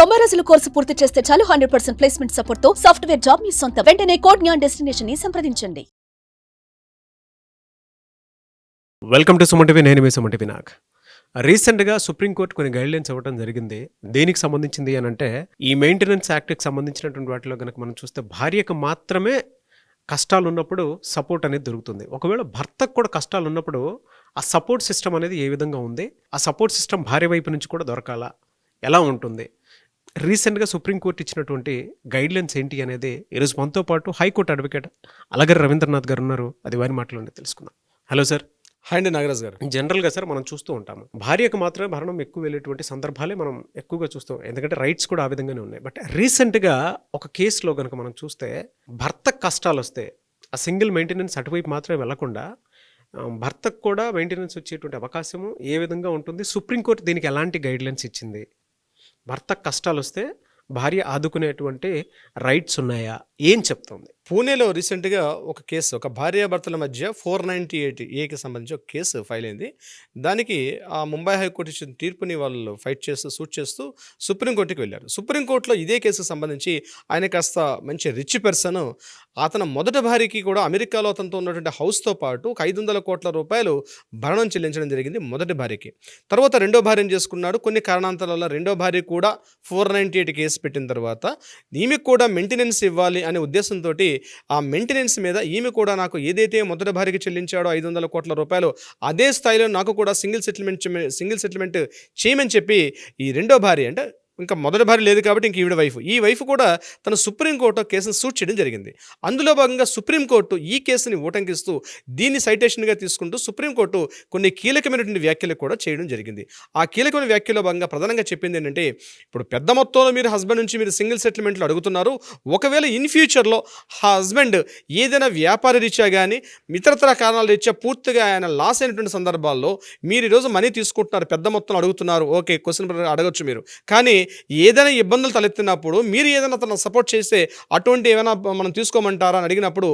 90 రోజుల కోర్సు పూర్తి చేస్తే చాలు 100% ప్లేస్మెంట్ సపోర్ట్ తో సాఫ్ట్వేర్ జాబ్ మీ సొంతం. వెంటనే కోడ్ జ్ఞాన్ డెస్టినేషన్ ని సంప్రదించండి. Welcome to Suman TV. నేను మీ సుమన్ టీవీ నాగ్. రీసెంట్గా సుప్రీంకోర్టు కొన్ని గైడ్లైన్స్ ఇవ్వడం జరిగింది. దేనికి సంబంధించింది అని అంటే, ఈ మెయింటెనెన్స్ యాక్ట్కి సంబంధించినటువంటి వాటిలో కనుక మనం చూస్తే భార్యకు మాత్రమే కష్టాలు ఉన్నప్పుడు సపోర్ట్ అనేది దొరుకుతుంది. ఒకవేళ భర్తకు కూడా కష్టాలు ఉన్నప్పుడు ఆ సపోర్ట్ సిస్టమ్ అనేది ఏ విధంగా ఉంది, ఆ సపోర్ట్ సిస్టమ్ భార్య వైపు నుంచి కూడా దొరకాలా, ఎలా ఉంటుంది? రీసెంట్గా సుప్రీంకోర్టు ఇచ్చినటువంటి గైడ్లైన్స్ ఏంటి అనేది ఈరోజు మనతో పాటు హైకోర్టు అడ్వకేట్ అలగర్ రవీంద్రనాథ్ గారు ఉన్నారు. అది వారి మాటలోనే తెలుసుకుందాం. Hello sir. హాయ్ అండి నాగరాజ్ గారు. జనరల్గా సార్ మనం చూస్తూ ఉంటాము, భార్యకు మాత్రమే భరణం ఎక్కువ వెళ్ళేటువంటి సందర్భాలే మనం ఎక్కువగా చూస్తాం, ఎందుకంటే రైట్స్ కూడా ఆ విధంగానే ఉన్నాయి. బట్ రీసెంట్గా ఒక కేసులో కనుక మనం చూస్తే, భర్తకు కష్టాలు వస్తే ఆ సింగిల్ మెయింటెనెన్స్ అటువైపు మాత్రమే వెళ్లకుండా భర్తకు కూడా మెయింటెనెన్స్ వచ్చేటువంటి అవకాశము ఏ విధంగా ఉంటుంది, సుప్రీంకోర్టు దీనికి ఎలాంటి గైడ్లైన్స్ ఇచ్చింది, భర్తకు కష్టాలు వస్తే భార్య ఆదుకునేటువంటి రైట్స్ ఉన్నాయా, ఏం చెప్తుంది? పూణేలో రీసెంట్గా ఒక కేసు, ఒక భార్యాభర్తల మధ్య 498A సంబంధించి ఒక కేసు ఫైల్ అయింది. దానికి ఆ ముంబై హైకోర్టు ఇచ్చిన తీర్పుని వాళ్ళు ఫైట్ చేస్తూ సూట్ చేస్తూ సుప్రీంకోర్టుకి వెళ్ళారు. సుప్రీంకోర్టులో ఇదే కేసుకు సంబంధించి ఆయన కాస్త మంచి రిచ్ పర్సన్, అతను మొదటి భార్యకి కూడా అమెరికాలో అతనితో ఉన్నటువంటి హౌస్తో పాటు ఒక 500 కోట్ల రూపాయలు భరణం చెల్లించడం జరిగింది మొదటి భార్యకి. తర్వాత రెండో భార్యను చేసుకున్నాడు. కొన్ని కారణాంతరాల వల్ల రెండో భార్య కూడా 498 కేసు పెట్టిన తర్వాత ఈమెకు కూడా మెయింటెనెన్స్ ఇవ్వాలి అనే ఉద్దేశంతో ఆ మెయింటెనెన్స్ మీద ఈమె కూడా నాకు ఏదైతే మొదటి భార్యకి చెల్లించాడో 500 కోట్ల రూపాయలు అదే స్థాయిలో నాకు కూడా సింగిల్ సెటిల్మెంట్ చేయమని చెప్పి ఈ రెండో భార్య, అంటే ఇంకా మొదటి భార్య లేదు కాబట్టి ఇంక ఈవిడ ఈ వైఫ్ కూడా తన సుప్రీంకోర్టు కేసును సూట్ చేయడం జరిగింది. అందులో భాగంగా సుప్రీంకోర్టు ఈ కేసుని ఊటంకిస్తూ దీన్ని సైటేషన్గా తీసుకుంటూ సుప్రీంకోర్టు కొన్ని కీలకమైనటువంటి వ్యాఖ్యలు కూడా చేయడం జరిగింది. ఆ కీలకమైన వ్యాఖ్యలో భాగంగా ప్రధానంగా చెప్పింది ఏంటంటే, ఇప్పుడు పెద్ద మొత్తంలో మీరు హస్బెండ్ నుంచి మీరు సింగిల్ సెటిల్మెంట్లు అడుగుతున్నారు. ఒకవేళ ఇన్ ఫ్యూచర్లో హస్బెండ్ ఏదైనా వ్యాపార రీత్యా కానీ ఇతరతర కారణాల రీత్యా పూర్తిగా ఆయన లాస్ అయినటువంటి సందర్భాల్లో మీరు ఈరోజు మనీ తీసుకుంటున్నారు, పెద్ద మొత్తం అడుగుతున్నారు, ఓకే, క్వశ్చన్ అడగచ్చు మీరు. కానీ ఏదైనా ఇబ్బందులు తలెత్తినప్పుడు మీరు ఏదైనా తన సపోర్ట్ చేస్తే అటువంటి ఏమైనా మనం తీసుకోమంటారా అని అడిగినప్పుడు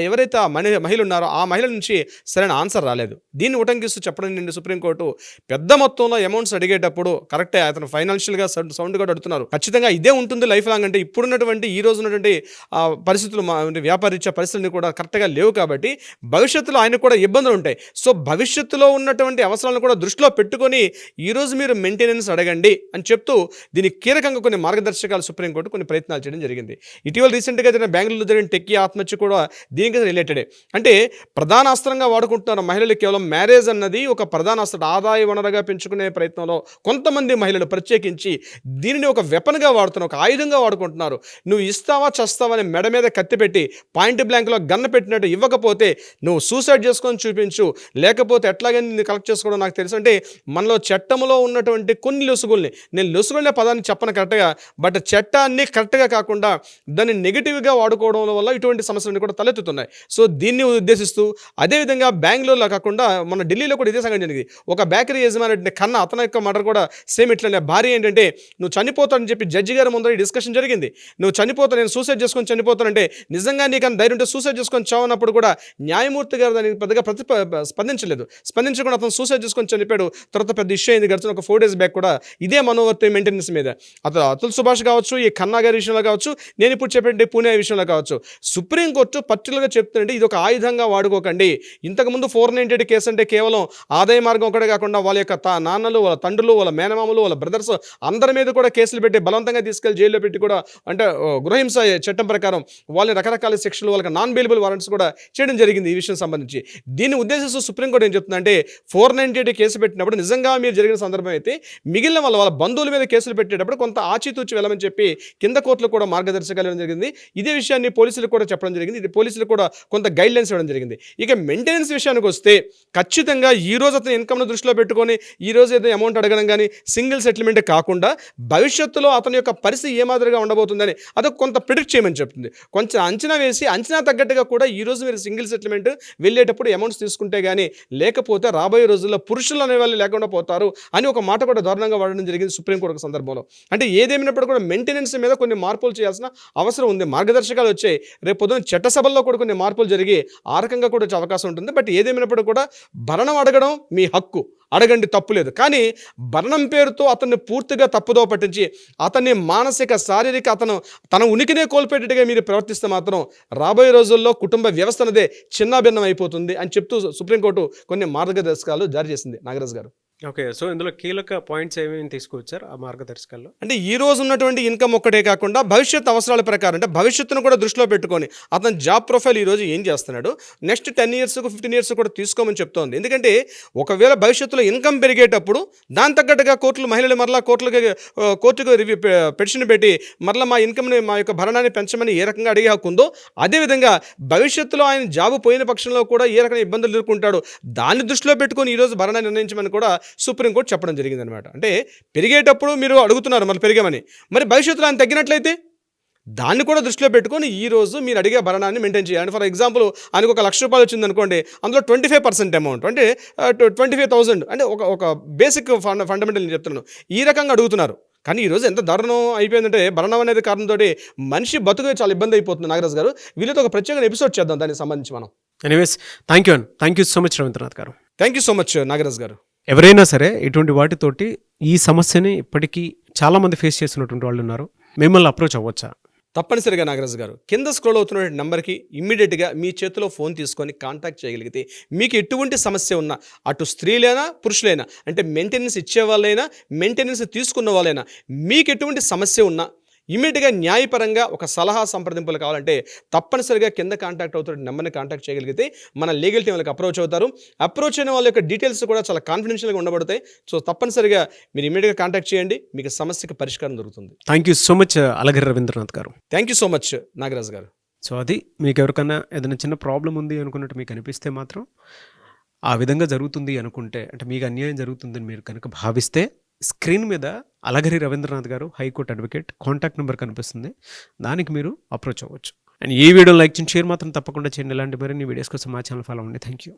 ఎవరైతే ఆ మహిళ ఉన్నారో ఆ మహిళ నుంచి సరైన ఆన్సర్ రాలేదు. దీన్ని ఉటంకిస్తూ చెప్పడం నుండి సుప్రీంకోర్టు పెద్ద మొత్తంలో అమౌంట్స్ అడిగేటప్పుడు కరెక్టే, అతను ఫైనాన్షియల్గా సౌండ్ కూడా అడుగుతున్నారు, ఖచ్చితంగా ఇదే ఉంటుంది లైఫ్ లాంగ్. అంటే ఇప్పుడున్నటువంటి ఈ రోజు ఉన్నటువంటి పరిస్థితులు, వ్యాపారీత్యా పరిస్థితులు కూడా కరెక్ట్గా లేవు కాబట్టి భవిష్యత్తులో ఆయనకు కూడా ఇబ్బందులు ఉంటాయి. సో భవిష్యత్తులో ఉన్నటువంటి అవసరాలను కూడా దృష్టిలో పెట్టుకొని ఈరోజు మీరు మెయింటెనెన్స్ అడగండి అని చెప్తూ దీనికి కీలకంగా కొన్ని మార్గదర్శకాలు సుప్రీంకోర్టు కొన్ని ప్రయత్నాలు చేయడం జరిగింది. ఇటీవల రీసెంట్గా జరిగిన బెంగళూరులో జరిగిన టెక్కీ ఆత్మహత్య కూడా దీనికి రిలేటెడే. అంటే ప్రధాన అస్త్రంగా వాడుకుంటున్నారు మహిళలు. కేవలం మ్యారేజ్ అన్నది ఒక ప్రధాన అస్త్రం, ఆదాయ వనరుగా పెంచుకునే ప్రయత్నంలో కొంతమంది మహిళలు ప్రత్యేకించి దీనిని ఒక వెపన్గా వాడుతున్నారు, ఒక ఆయుధంగా వాడుకుంటున్నారు. నువ్వు ఇస్తావా చస్తావా అని మెడ మీద కత్తి పెట్టి పాయింట్ బ్లాంక్లో గన్ను పెట్టినట్టు ఇవ్వకపోతే నువ్వు సూసైడ్ చేసుకొని చూపించు, లేకపోతే ఎట్లాగని నేను కలెక్ట్ చేసుకోవడం నాకు తెలుసు. అంటే మనలో చట్టంలో ఉన్నటువంటి కొన్ని లొసుగుల్ని, నేను లొసుగులనే పదాన్ని చెప్పను కరెక్ట్గా, బట్ చట్టాన్ని కరెక్ట్గా కాకుండా దాన్ని నెగిటివ్గా వాడుకోవడం వల్ల ఇటువంటి సమస్యలన్నీ కూడా తలెత్తుతున్నాయి. సో దీన్ని ఉద్దేశిస్తూ అదేవిధంగా బెంగళూరులో కాకుండా మన ఢిల్లీలో కూడా ఇదే సంఘటన జరిగింది. ఒక బేకరీ యజమాని కన్నా అతని యొక్క మర్డర్ కూడా సేమ్ ఇట్లనే. భార్య ఏంటంటే నువ్వు చనిపోతానని చెప్పి జడ్జి గారి ముందర ఈ డిస్కషన్ జరిగింది. నువ్వు చనిపోతా, నేను సూసైడ్ చేసుకొని చనిపోతానంటే నిజంగా నీకన్నా ధైర్యం ఉంటే సూసైడ్ చేసుకొని చావన్నప్పుడు కూడా న్యాయమూర్తి గారు దానికి పెద్దగా స్పందించకుండా అతను సూసైడ్ చేసుకొని చనిపోయాడు. తర్వాత పెద్ద ఇష్యూ అయింది. గడిచిన ఒక 4 days బ్యాక్ కూడా ఇదే మనోవర్తి మెయింటెనెన్స్ మీద అతుల్ సుభాష్ కావచ్చు, ఈ ఖన్నా గారి విషయంలో కావచ్చు, నేను ఇప్పుడు చెప్పే పూణే విషయంలో కావచ్చు, సుప్రీంకోర్టు పర్టికులర్గా చెప్తుంటే ఇది ఒక ఆయుధంగా వాడుకోకండి. ఇంతకుముందు 498 కేసు అంటే కేవలం ఆదాయ మార్గం ఒకటే కాకుండా వాళ్ళ యొక్క నాన్నలు, వాళ్ళ తండ్రులు, వాళ్ళ మేనమామలు, వాళ్ళ బ్రదర్స్ అందరి మీద కూడా కేసులు పెట్టి బలవంతంగా తీసుకెళ్లి జైల్లో పెట్టి కూడా, అంటే గృహహింస చట్టం ప్రకారం వాళ్ళని రకరకాల సెక్షన్లు, వాళ్ళకి నాన్ బెయిలబుల్ వారెంట్స్ కూడా చేయడం జరిగింది ఈ విషయం సంబంధించి. దీన్ని ఉద్దేశిస్తూ సుప్రీంకోర్టు ఏం చెప్తుందంటే 498 కేసు పెట్టినప్పుడు నిజంగా మీరు జరిగిన సందర్భం అయితే మిగిలిన వాళ్ళ బంధువుల మీద కేసులు పెట్టేటప్పుడు కొంత ఆచితూచి వెళ్ళమని చెప్పి కింద కోర్టులు కూడా మార్గదర్శకాలు ఇవ్వడం జరిగింది. ఇదే విషయాన్ని పోలీసులకు కూడా చెప్పడం జరిగింది. ఇది పోలీసులు కూడా కొంత గైడ్లైన్స్ ఇవ్వడం జరిగింది. ఇక మెయింటెనెన్స్ విషయానికి వస్తే ఖచ్చితంగా ఈ రోజు అతని ఇన్కమ్ను దృష్టిలో పెట్టుకొని ఈ రోజు ఏదో అమౌంట్ అడగడం కానీ సింగిల్ సెటిల్మెంట్ కాకుండా భవిష్యత్తులో అతని యొక్క పరిస్థితి ఏ మాదిరిగా ఉండబోతుందని అదొక కొంత ప్రిడిక్ట్ చేయమని చెప్తుంది. కొంచెం అంచనా వేసి అంచనా తగ్గట్టుగా కూడా ఈ రోజు మీరు సింగిల్ సెటిల్మెంట్ వెళ్ళేటప్పుడు అమౌంట్స్ తీసుకుంటే కానీ, లేకపోతే రాబోయే రోజుల్లో పురుషులు అనే వాళ్ళు లేకుండా పోతారు అని ఒక మాట కూడా దారుణంగా వాడడం జరిగింది సుప్రీంకోర్టు సందర్భం. సందర్భంలో. అంటే ఏదేమైనప్పుడు కూడా మెయింటెనెన్స్ మీద కొన్ని మార్పులు చేయాల్సిన అవసరం ఉంది. మార్గదర్శకాలు వచ్చాయి. రేపు పొద్దున చట్టసభల్లో కూడా కొన్ని మార్పులు జరిగి ఆ రకంగా కూడా వచ్చే అవకాశం ఉంటుంది. బట్ ఏదేమైనప్పుడు కూడా భరణం అడగడం మీ హక్కు, అడగండి, తప్పులేదు. కానీ భరణం పేరుతో అతన్ని పూర్తిగా తప్పుదో పట్టించి అతన్ని మానసిక, శారీరక, అతను తన ఉనికినే కోల్పోయేటట్టుగా మీరు ప్రవర్తిస్తే మాత్రం రాబోయే రోజుల్లో కుటుంబ వ్యవస్థ అనేది చిన్నాభిన్నం అయిపోతుంది అని చెప్తూ సుప్రీంకోర్టు కొన్ని మార్గదర్శకాలు జారీ చేసింది నాగరాజు గారు. ఓకే. సో ఇందులో కీలక పాయింట్స్ ఏమేమి తీసుకొచ్చారు ఆ మార్గదర్శకాల్లో? అంటే ఈ రోజు ఉన్నటువంటి ఇన్కమ్ ఒక్కటే కాకుండా భవిష్యత్ అవసరాల ప్రకారం, అంటే భవిష్యత్తును కూడా దృష్టిలో పెట్టుకొని అతని జాబ్ ప్రొఫైల్ ఈరోజు ఏం చేస్తున్నాడు, నెక్స్ట్ 10 years 15 years కూడా తీసుకోమని చెప్తోంది. ఎందుకంటే ఒకవేళ భవిష్యత్తులో ఇన్కమ్ పెరిగేటప్పుడు దాని తగ్గట్టుగా కోర్టులు, మహిళలు మరలా కోర్టుకు రివ్యూ పిటిషన్ పెట్టి మరలా మా ఇన్కమ్ని, మా యొక్క భరణాన్ని పెంచమని ఏ రకంగా అడిగే హక్కు ఉందో, అదేవిధంగా భవిష్యత్తులో ఆయన జాబు పోయిన పక్షంలో కూడా ఏ రకమైన ఇబ్బందులు ఎదుర్కొంటాడో దాన్ని దృష్టిలో పెట్టుకొని ఈరోజు భరణాన్ని నిర్ణయించమని కూడా సుప్రీంకోర్టు చెప్పడం జరిగిందనమాట. అంటే పెరిగేటప్పుడు మీరు అడుగుతున్నారు మళ్ళీ పెరిగామని, మరి భవిష్యత్తులో ఆయన తగ్గినట్లయితే దాన్ని కూడా దృష్టిలో పెట్టుకొని ఈరోజు మీరు అడిగే భరణాన్ని మెయింటైన్ చేయాలి. ఫర్ ఎగ్జాంపుల్ ఆయనకు ₹1,00,000 వచ్చింది అనుకోండి, అందులో 25% అమౌంట్ అంటే 25,000 అంటే ఒక బేసిక్ ఫండమెంటల్ చెప్తున్నాను, ఈ రకంగా అడుగుతున్నారు. కానీ ఈరోజు ఎంత దారుణం అయిపోయిందంటే భరణం అనేది కారణంతో మనిషి బతుకు చాలా ఇబ్బంది అయిపోతుంది. నాగరాజు గారు, వీళ్ళతో ఒక ప్రత్యేక ఎపిసోడ్ చేద్దాం దానికి సంబంధించి మనం. Anyways, thank you so much Ravindranath garu. Thank you so much Nagaraju garu. ఎవరైనా సరే ఇటువంటి వాటితోటి ఈ సమస్యని ఇప్పటికీ చాలామంది ఫేస్ చేస్తున్నటువంటి వాళ్ళు ఉన్నారు. మిమ్మల్ని అప్రోచ్ అవ్వచ్చా? తప్పనిసరిగా నాగరాజు గారు, కింద స్క్రోల్ అవుతున్న నెంబర్కి ఇమ్మీడియట్గా మీ చేతిలో ఫోన్ తీసుకొని కాంటాక్ట్ చేయగలిగితే మీకు ఎటువంటి సమస్య ఉన్నా, అటు స్త్రీలైనా పురుషులైనా, అంటే మెయింటెనెన్స్ ఇచ్చే వాళ్ళైనా మెయింటెనెన్స్ తీసుకున్న వాళ్ళైనా, మీకు ఎటువంటి సమస్య ఉన్నా ఇమ్మీడియట్గా న్యాయపరంగా ఒక సలహా సంప్రదింపులు కావాలంటే తప్పనిసరిగా కింద కాంటాక్ట్ అవుతున్న నెంబర్ని కాంటాక్ట్ చేయగలిగితే మన లీగల్ టీం వాళ్ళకి అప్రోచ్ అవుతారు. అప్రోచ్ అయిన వాళ్ళ యొక్క డీటెయిల్స్ కూడా చాలా కాన్ఫిడెన్షియల్గా ఉండబడతాయి. సో తప్పనిసరిగా మీరు ఇమ్మీడియట్గా కాంటాక్ట్ చేయండి, మీకు సమస్యకి పరిష్కారం దొరుకుతుంది. Thank you so much Alagiri Ravindranath garu. Thank you so much Nagaraju garu. So అది మీకు ఎవరికైనా ఏదైనా చిన్న ప్రాబ్లం ఉంది అనుకున్నట్టు మీకు అనిపిస్తే మాత్రం, ఆ విధంగా జరుగుతుంది అనుకుంటే, అంటే మీకు అన్యాయం జరుగుతుందని మీరు కనుక భావిస్తే, స్క్రీన్ మీద అలగిరి రవీంద్రనాథ్ గారు, హైకోర్టు అడ్వకేట్ కాంటాక్ట్ నెంబర్ కనిపిస్తుంది, దానికి మీరు అప్రోచ్ అవ్వచ్చు. అండ్ ఈ వీడియో లైక్ చేయండి, షేర్ మాత్రం తప్పకుండా చేయండి. ఇలాంటి మరిన్ని వీడియోస్ కోసం మా ఛానల్ ఫాలో అవ్వండి. Thank you.